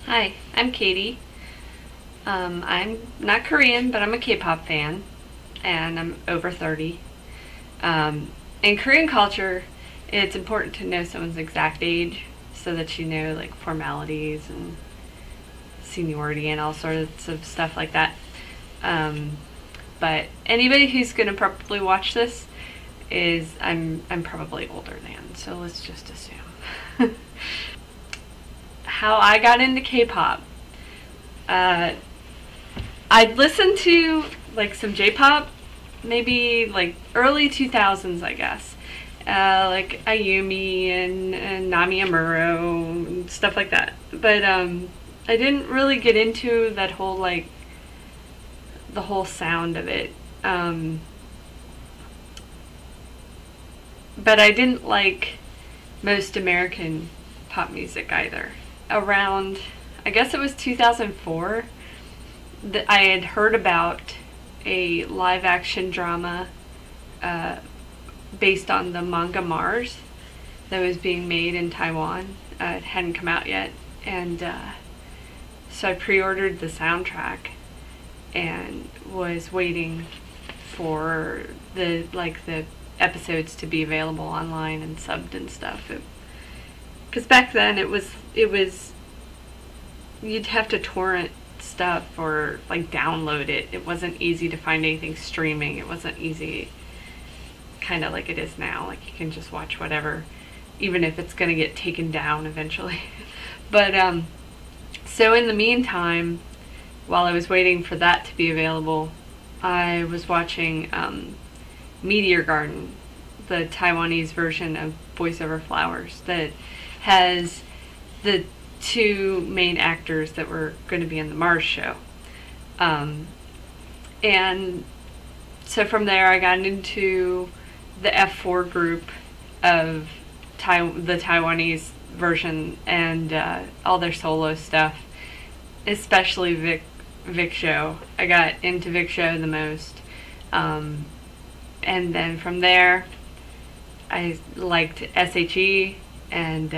Hi, I'm Katie. I'm not Korean, but I'm a K-pop fan, and I'm over 30. In Korean culture, it's important to know someone's exact age so that you know like formalities and seniority and all sorts of stuff like that. But anybody who's going to probably watch this is I'm probably older than, so let's just assume. How I got into K-pop. I'd listened to like some J-pop, maybe like early 2000s, I guess. Like Ayumi and Nami Amuro and stuff like that. But I didn't really get into that whole like the whole sound of it. But I didn't like most American pop music either. Around, I guess it was 2004, that I had heard about a live action drama based on the manga Mars that was being made in Taiwan. It hadn't come out yet, and so I pre-ordered the soundtrack and was waiting for the episodes to be available online and subbed and stuff. Because back then it was you'd have to torrent stuff or like download it. It wasn't easy to find anything streaming. It wasn't easy, kind of like it is now. Like you can just watch whatever, even if it's gonna get taken down eventually. But so in the meantime, while I was waiting for that to be available, I was watching Meteor Garden, the Taiwanese version of Voice Over Flowers that has the two main actors that were going to be in the Mars show. And so from there I got into the F4 group of the Taiwanese version and all their solo stuff, especially Vic Show. I got into Vic Show the most. And then from there I liked SHE and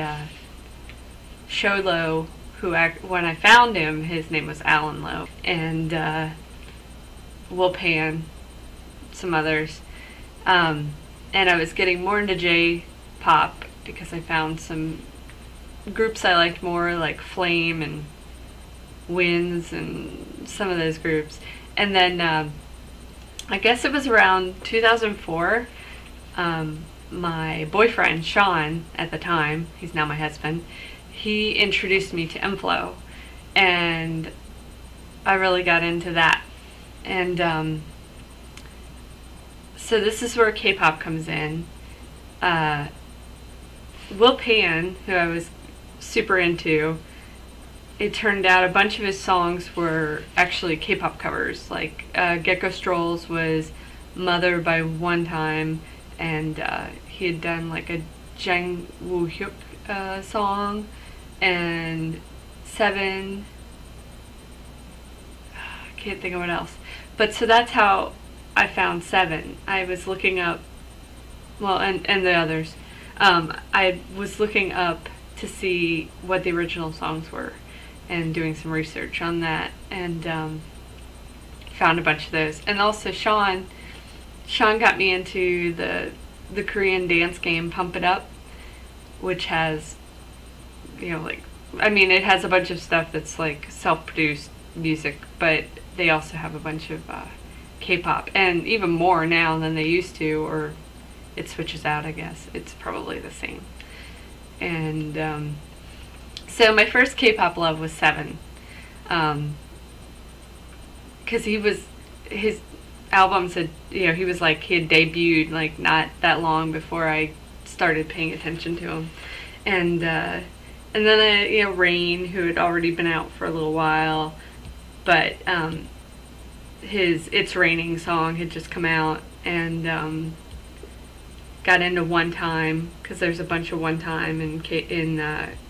Sholo, who when I found him, his name was Alan Lowe, and Will Pan, some others. And I was getting more into J-pop because I found some groups I liked more, like Flame and W-inds and some of those groups. And then I guess it was around 2004, my boyfriend, Sean, at the time, he's now my husband, he introduced me to m-flo, and I really got into that. And so this is where K-pop comes in. Will Pan, who I was super into, it turned out a bunch of his songs were actually K-pop covers. Like Gecko Strolls was Mother by One Time, and he had done like a Jang Woo-hyuk song, and Seven, I can't think of what else. But so that's how I found Seven. I was looking up, well, and the others. I was looking up to see what the original songs were and doing some research on that, and found a bunch of those. And also Sean got me into the Korean dance game Pump It Up, which has, you know, like, I mean, it has a bunch of stuff that's like self-produced music, but they also have a bunch of K-pop, and even more now than they used to, or it switches out, I guess. It's probably the same. And so my first K-pop love was Seven, because his albums had, you know, he had debuted like not that long before I started paying attention to him. And then you know, Rain, who had already been out for a little while, but his It's Raining song had just come out, and got into One Time, because there's a bunch of One Time in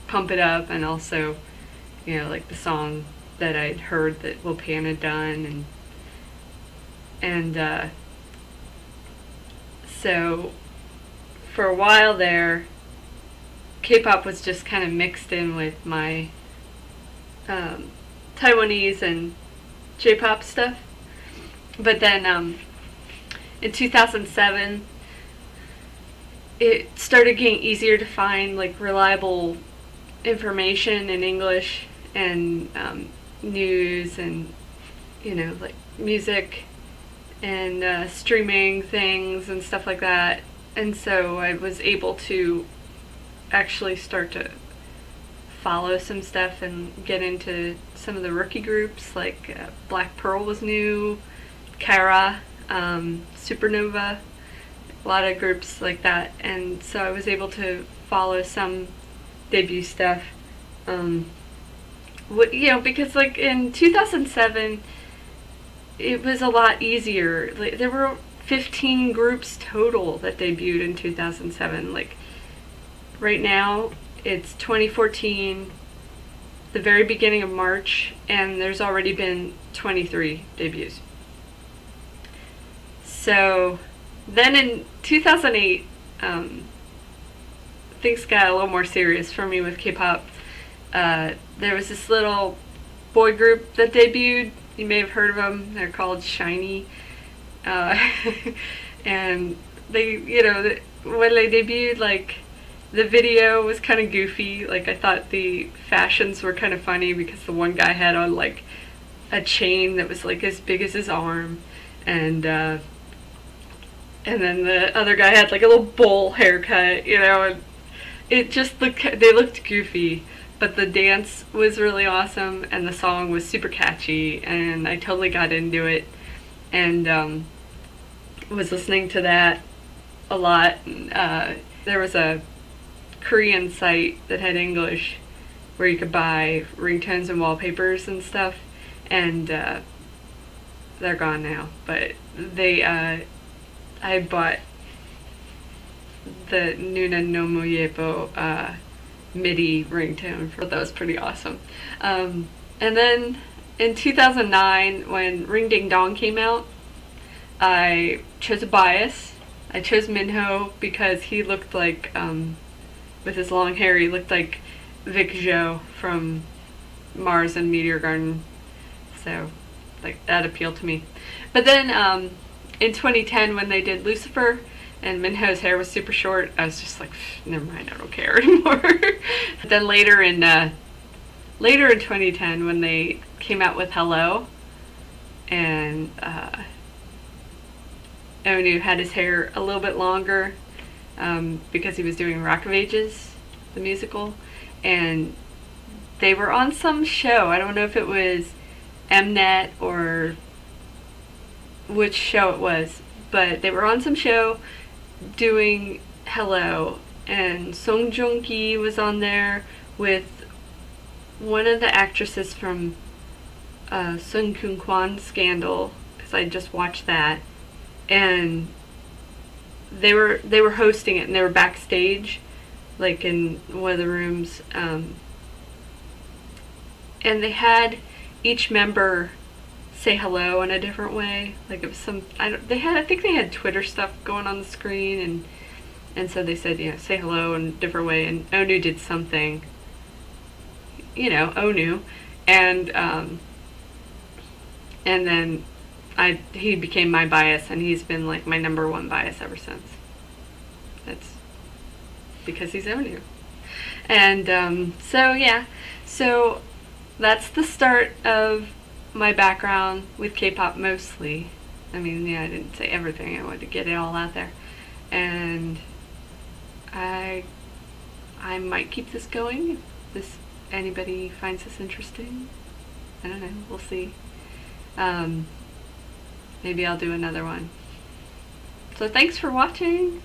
Pump It Up, and also, you know, like the song that I'd heard that Will Pan had done, and so for a while there, K-pop was just kind of mixed in with my Taiwanese and Jpop stuff. But then in 2007, it started getting easier to find like reliable information in English and news and, you know, like music and streaming things and stuff like that. And so I was able to actually start to follow some stuff and get into some of the rookie groups, like Black Pearl was new, Kara, Supernova, a lot of groups like that. And so I was able to follow some debut stuff. You know, because like in 2007, it was a lot easier. Like, there were 15 groups total that debuted in 2007. Like, right now, it's 2014, the very beginning of March, and there's already been 23 debuts. So, then in 2008, things got a little more serious for me with K-pop. There was this little boy group that debuted. You may have heard of them. They're called SHINee. And they, you know, when they debuted, like, the video was kind of goofy. Like, I thought the fashions were kind of funny because the one guy had on, like, a chain that was, like, as big as his arm. And then the other guy had, like, a little bowl haircut, you know, and it just looked, they looked goofy. But the dance was really awesome, and the song was super catchy, and I totally got into it, and was listening to that a lot. There was a Korean site that had English where you could buy ringtones and wallpapers and stuff, and they're gone now. But they, I bought the Nuna no Muyepo MIDI ringtone. That was pretty awesome. And then in 2009, when Ring Ding Dong came out, I chose a bias. I chose Minho because he looked like, with his long hair, he looked like Vic Zhou from Mars and Meteor Garden. So, like, that appealed to me. But then in 2010, when they did Lucifer, and Minho's hair was super short, I was just like, never mind, I don't care anymore. Then later in 2010, when they came out with Hello, and Onu had his hair a little bit longer because he was doing Rock of Ages, the musical, and they were on some show. I don't know if it was Mnet or which show it was, but they were on some show doing Hello, and Song Joong-ki was on there with one of the actresses from Sun Kyung Kwan Scandal, because I just watched that, and they were hosting it, and they were backstage, like in one of the rooms, and they had each member say hello in a different way. Like, it was some, I think they had Twitter stuff going on the screen, and so they said, you know, say hello in a different way, and Onu did something, you know, Onu, and then he became my bias, and he's been like my #1 bias ever since. That's because he's Onu. And so yeah, so that's the start of my background with K-pop mostly. I mean, yeah, I didn't say everything. I wanted to get it all out there, and I might keep this going if anybody finds this interesting. I don't know. We'll see. Maybe I'll do another one. So thanks for watching.